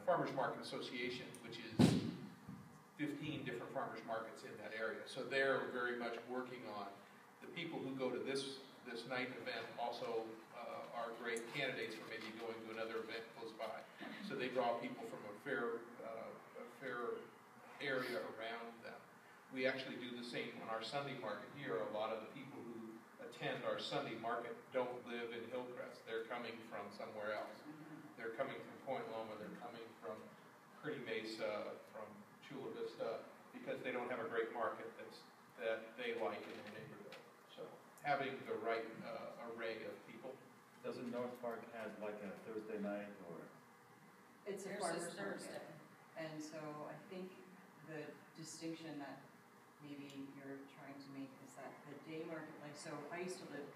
Farmers Market Association, which is 15 different farmers markets in that area. So they're very much working on the people who go to this night event also are great candidates for maybe going to another event close by. So they draw people from a fair area around them. We actually do the same on our Sunday market here. A lot of the people who attend our Sunday market don't live in Hillcrest. They're coming from somewhere else. They're coming from Point Loma. They're coming from Pretty Mesa, from Chula Vista, because they don't have a great market that they like in their neighborhood. So having the right array of people. Doesn't North Park have like a Thursday night or? It's a farmer's market. And so I think the distinction that maybe you're trying to make is that the day market, like, so I used to live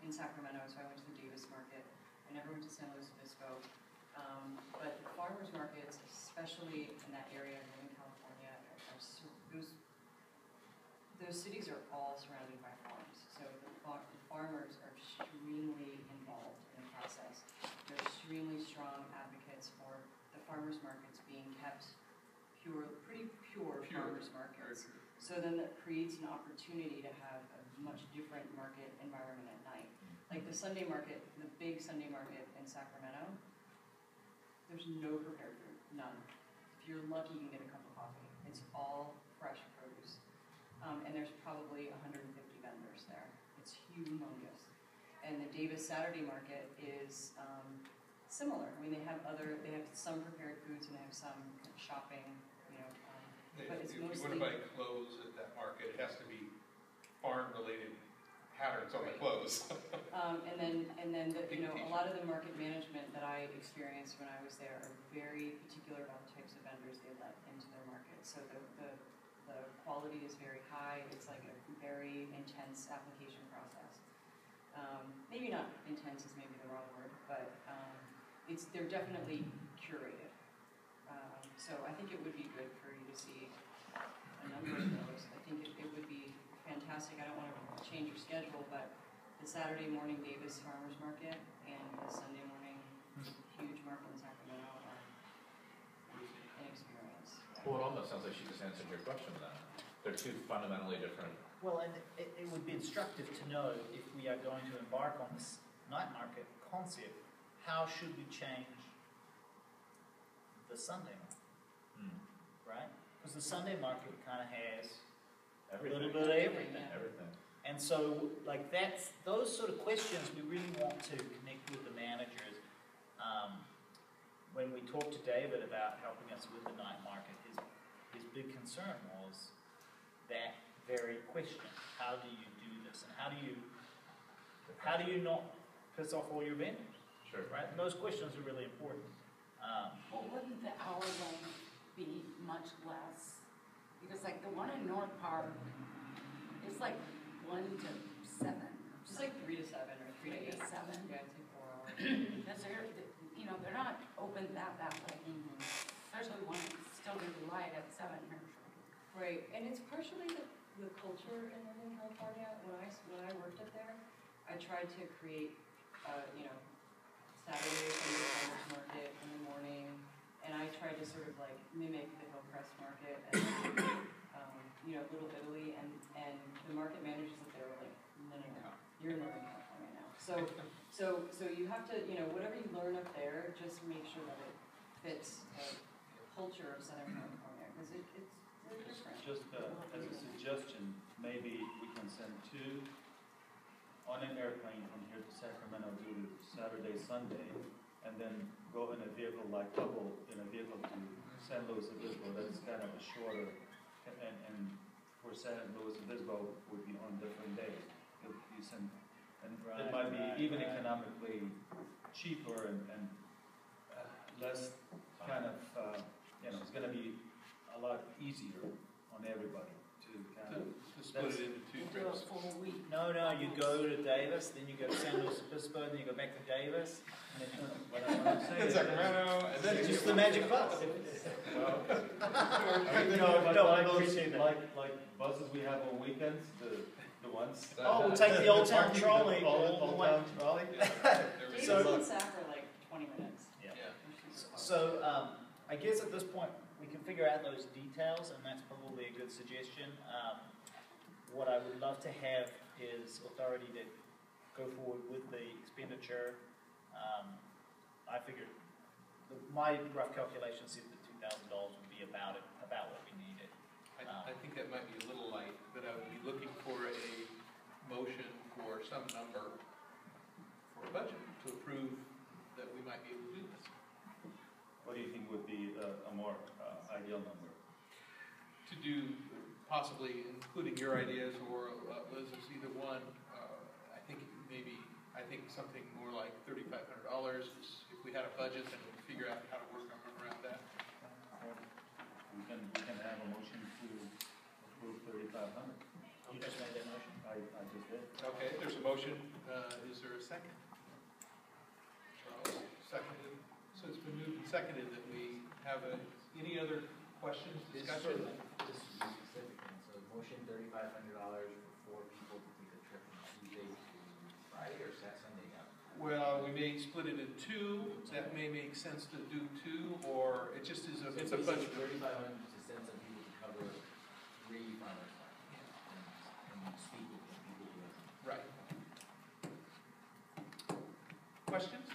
in Sacramento, so I went to the Davis market. I never went to San Luis Obispo. But the farmers markets, especially in that area in Northern California, those cities are all surrounded by farms. So the farmers are extremely involved in the process. They're extremely strong advocates for the farmers markets being kept pretty pure farmers markets. So then that creates an opportunity to have a much different market environment at night. Like the Sunday market, the big Sunday market in Sacramento, there's no prepared food, none. If you're lucky, you can get a cup of coffee. It's all fresh produce. And there's probably 150 vendors there. It's humongous. And the Davis Saturday market is similar. I mean, they have some prepared foods and they have some shopping, but it's mostly. If you want to buy clothes at that market, it has to be farm-related patterns on the clothes. And then a lot of the market management that I experienced when I was there are very particular about the types of vendors they let into their market. So the quality is very high. It's like a very intense application process. Maybe not intense is maybe the wrong word, but they're definitely curated. So I think it would be good for you to see a number of those. I think it would be fantastic. I don't want to change your schedule, but the Saturday morning Davis Farmers Market and the Sunday morning huge market in Sacramento are an experience. Well, it almost sounds like she just answered your question then. They're two fundamentally different. Well, and it would be instructive to know if we are going to embark on this night market concept, how should we change the Sunday market, right? Because the Sunday market kind of has a little bit of everything. And so, like those sort of questions we really want to connect with the managers. When we talked to David about helping us with the night market, his big concern was that very question: how do you do this, and how do you not piss off all your vendors? Sure. Right. And those questions are really important. Well, wouldn't the hour length be much less? Because like the one in North Park, it's like 1 to 7. Just like 3 to 7 or 3 to 8. 7. Yeah, it's like 4 hours. Because they're not open that late. Especially when it's still going to be light at 7 here. Right, and it's partially the culture in Northern California. When I worked up there, I tried to create, Saturday, Sunday farmers market in the morning, and I tried to sort of like mimic the Hillcrest market and Little Italy, and the market managers up there were like, no, you're in Northern California now. So you have to, whatever you learn up there, just make sure that it fits the culture of Southern California, because it's different. Just as a suggestion, maybe we can send 2 on an airplane from here to Sacramento, do Saturday, Sunday, and then go in a vehicle like couple in a vehicle to San Luis Obispo. That's kind of a shorter, and for San Luis Obispo would be on different days. You send, and it might be even economically cheaper and less kind of, it's going to be a lot easier on everybody to kind of split it into 2 trips. No, you go to Davis, then you go to San Luis Obispo, then you go back to Davis, and then what I'm saying is Sacramento, and then it's just the magic bus. I appreciate that. Like buses we have on weekends, The ones? Oh, we'll take the Old Town Trolley all the way. Yeah, there we David's go. in Sac for like 20 minutes. Yeah. Yeah. So, I guess at this point, we can figure out those details, and that's probably a good suggestion. What I would love to have is authority to go forward with the expenditure. I figured, my rough calculation said that $2,000 would be about what we needed. I think that might be a little light, but I would be looking for a motion for some number for a budget to approve that we might be able to do this. What do you think would be a more ideal number? To do, possibly including your ideas or Liz's, either one, I think something more like $3,500. If we had a budget, then we'd figure out how to work around that. We can have a motion to approve 3,500. You just made that motion? I just did. Okay, there's a motion. Is there a second? Charles, seconded. So it's been moved and seconded that we have any other questions, discussion? This is specific, so motion $3,500 for 4 people to take a trip from Tuesday to Friday or Sunday now? Well, we may split it in two. That may make sense to do two, or it just is it's a budget. $3,500 to send some people to cover 3 farmers and speak with the people who are. Right. Questions?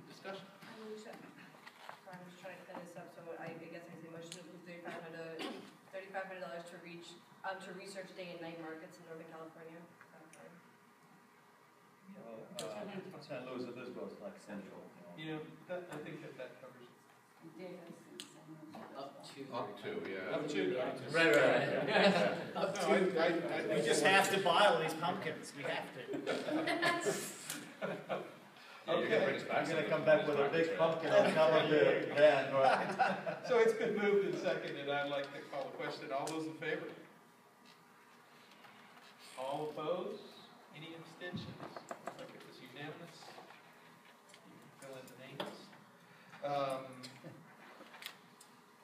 Discussion? I'm just trying to clean this up, so I guess I say motion to approve $3,500 to research day and night markets in Northern California. San Luis Obispo is like central. You know, I think that covers it. Up to, yeah. Up to. Right. Up to. We just have to buy all these pumpkins. We have to. Okay, I'm going to come back with a big pumpkin on top of the van, right? So it's been moved and seconded. I'd like to call the question. All those in favor? All opposed? Any abstentions? Looks like it was unanimous. You can fill in the names.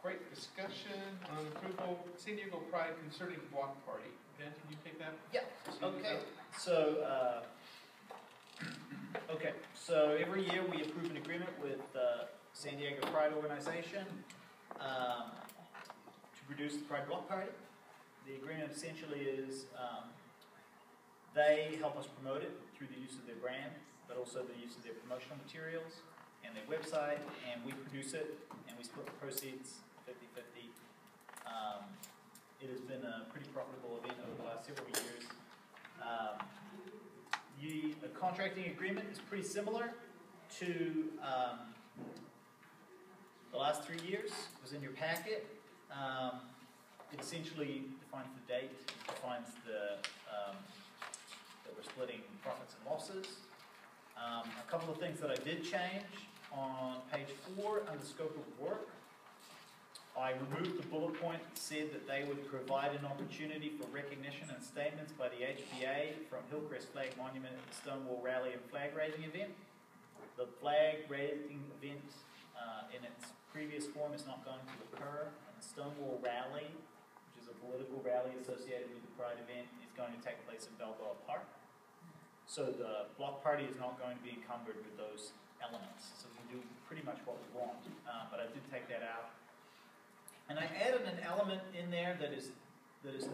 Great discussion on approval. San Diego Pride concerning block party. Ben, can you take that? Yeah. Okay. So every year we approve an agreement with San Diego Pride Organization to produce the Pride Block Party. The agreement essentially is they help us promote it through the use of their brand, but also the use of their promotional materials and their website, and we produce it, and we split the proceeds 50-50. It has been a pretty profitable event over the last several years. The contracting agreement is pretty similar to the last 3 years. It was in your packet. It essentially defines the date, defines that we're splitting profits and losses. A couple of things that I did change on page 4 under scope of work. I removed the bullet point that said that they would provide an opportunity for recognition and statements by the HBIA from Hillcrest Flag Monument at the Stonewall Rally and Flag Raising event. The flag raising event in its previous form is not going to occur. And the Stonewall Rally, which is a political rally associated with the Pride event, is going to take place in Balboa Park. So the block party is not going to be encumbered with those elements. So we can do pretty much what we want. But I did take that out. And I added an element in there that is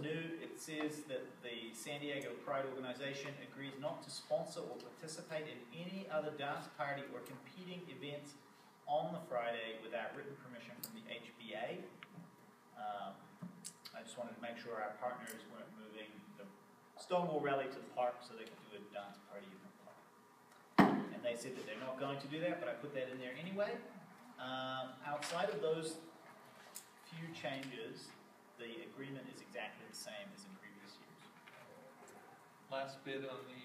new. It says that the San Diego Pride Organization agrees not to sponsor or participate in any other dance party or competing events on the Friday without written permission from the HBA. I just wanted to make sure our partners weren't moving the Stonewall Rally to the park so they could do a dance party in the park. And they said that they're not going to do that, but I put that in there anyway. Outside of those few changes, the agreement is exactly the same as in previous years. Last bit on the,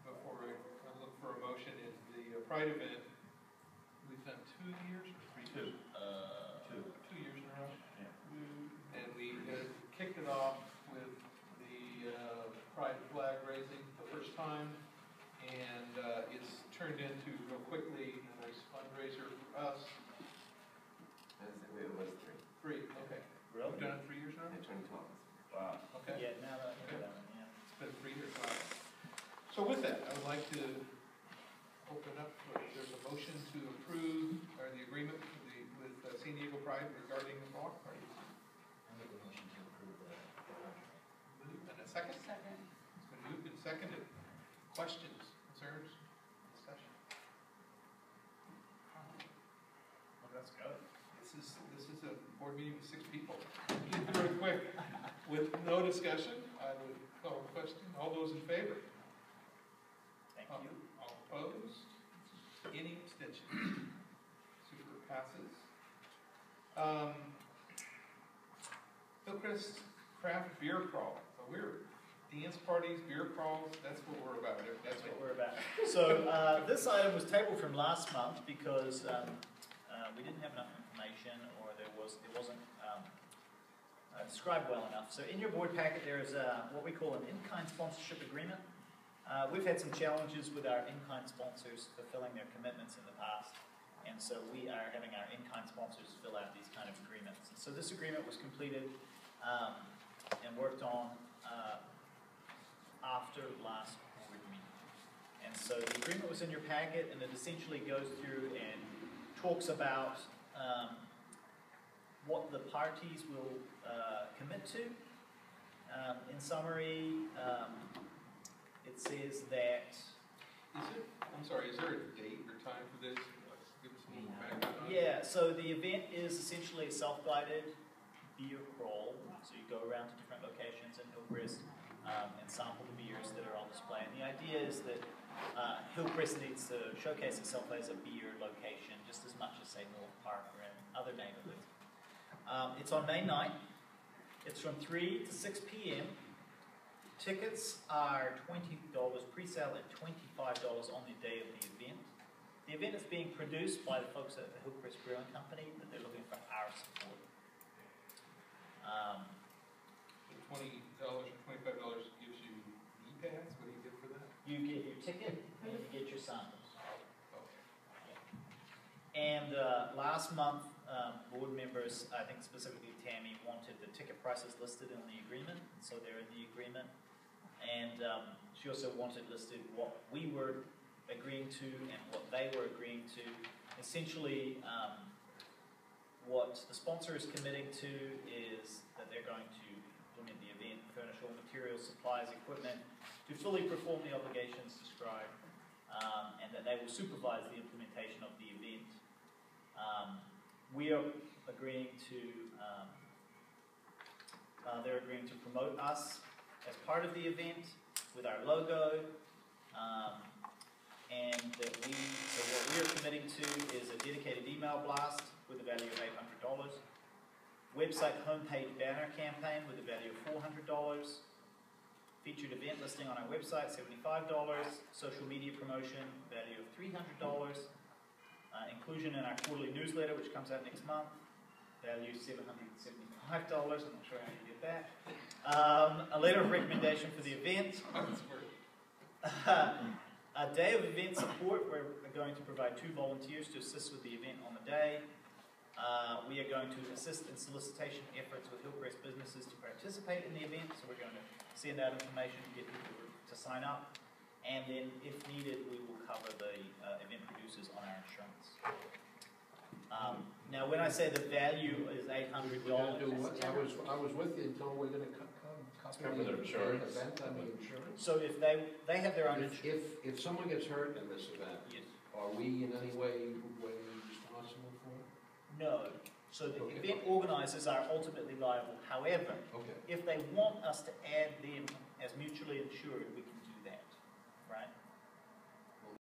before I look for a motion, is the Pride event. We've done 2 years or 3 years? 2 years in a row. Yeah. And we kicked it off with the Pride flag raising the first time, and it's turned into real quickly a nice fundraiser for us. It was 3. 3, okay. Really? We've done it 3 years now? Yeah, 2012. Wow. Okay. Yeah, now that So with that, I would like to open up, if there's a motion to approve the agreement with San Diego Pride regarding the block parties. I make a motion to approve the contract. Moved and a second? Second. It's been moved and seconded. Questions, concerns, discussion? Well, that's good. This is a board meeting with 6 people. Very quick. With no discussion, I would call the question. All those in favor? Thank you. All opposed? Any abstentions? Super passes. Hillcrest Craft Beer Crawl. So we're dance parties, beer crawls, that's what we're about. That's what we're about. So this item was tabled from last month because we didn't have enough information, or it wasn't described well enough. So in your board packet there is what we call an in-kind sponsorship agreement. We've had some challenges with our in-kind sponsors fulfilling their commitments in the past, and so we are having our in-kind sponsors fill out these kind of agreements. And so this agreement was completed and worked on after last board meeting. And so the agreement was in your packet, and it essentially goes through and talks about what the parties will commit to. In summary, it says that... Is there a date or time for this? Give us a little background on it. Yeah, so the event is essentially a self-guided beer crawl. So you go around to different locations in Hillcrest and sample the beers that are on display. And the idea is that Hillcrest needs to showcase itself as a beer location just as much as, say, North Park or in other neighborhoods. It's on May 9th. It's from 3 to 6 p.m. Tickets are $20 pre-sale and $25 on the day of the event. The event is being produced by the folks at the Hillcrest Brewing Company, but they're looking for our support. $20 or $25 gives you e-pass? What do you get for that? You get your ticket and you get your samples. And last month, board members, I think specifically Tami, wanted the ticket prices listed in the agreement, so they're in the agreement. And she also wanted listed what we were agreeing to and what they were agreeing to. Essentially, what the sponsor is committing to is that they're going to implement the event, furnish all materials, supplies, equipment, to fully perform the obligations described, and that they will supervise the implementation of the event. We are agreeing to, they're agreeing to promote us as part of the event with our logo, and that so what we are committing to is a dedicated email blast with a value of $800, website homepage banner campaign with a value of $400, featured event listing on our website, $75, social media promotion, value of $300, inclusion in our quarterly newsletter, which comes out next month, value $775, I'm not sure how you get that. A letter of recommendation for the event. A day of event support, we're going to provide 2 volunteers to assist with the event on the day. We are going to assist in solicitation efforts with Hillcrest businesses to participate in the event, so we're going to send out information to get people to sign up. And then, if needed, we will cover the event producers on our insurance. Now, when I say the value is $800, I was with you until we're going to cover their insurance. Event on the insurance. So if they have their own insurance. If someone gets hurt in this event, yes, are we in any way responsible for it? No. So the event organizers are ultimately liable. However, if they want us to add them